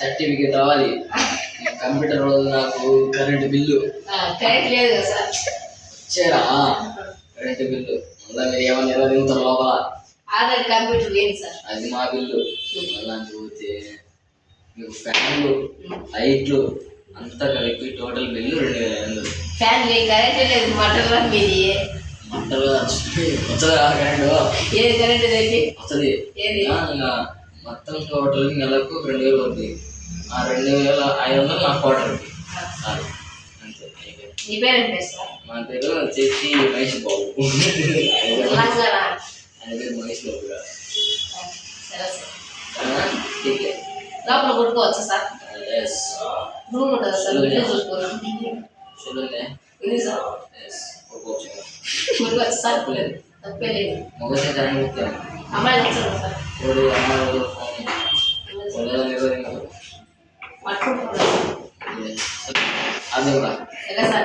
Certificate రావాలి, computer రోజు నాకు కరెంటు బిల్లు కరెంట్ లేదు కదా సార్, వచ్చారా కరెంటు బిల్లు మళ్ళీ మీరు ఏమన్నా ఎలా దిగుతారు లోపల, ఆల్రెడీ కంప్యూటర్ లేదు సార్, అది మా బిల్లు. మళ్ళీ పోతే మీకు ఫ్యాన్లు లైట్లు అంతా కలిపి టోటల్ బిల్లు 2500. ఫ్యాన్ లేదు, కరెంట్ లేదు, మటర్ మీది మంటలు వస్తుంది కరెంటు, ఏది కరెంట్ ఏంటి వస్తుంది. మొత్తం టోటల్ నెలకు 2000 అవుతుంది. ఆ 2500 నా క్వార్టర్కి చాలు అంతే. నీ పేరు ఏంటి సార్? మా పేరు వచ్చేసి మహేష్ బాబు. తెలంగాణ. ఆయన పేరు మహేష్ బాబు గారు. సరే సార్, లోపల కొట్టుకోవచ్చా సార్? రూమ్ ఉంటుందా సార్? వీడియో చూసుకోండి. చూడండి ఇది సార్ కొట్టుకోవచ్చు సార్, తప్పే లేదు. మొగసే కరెంట్ ముఖ్యం. అమ్మాయిలు వచ్చారు సార్, అమ్మాయిలు పట్టుకుంటున్నారు అది కూడా ఎలా సార్?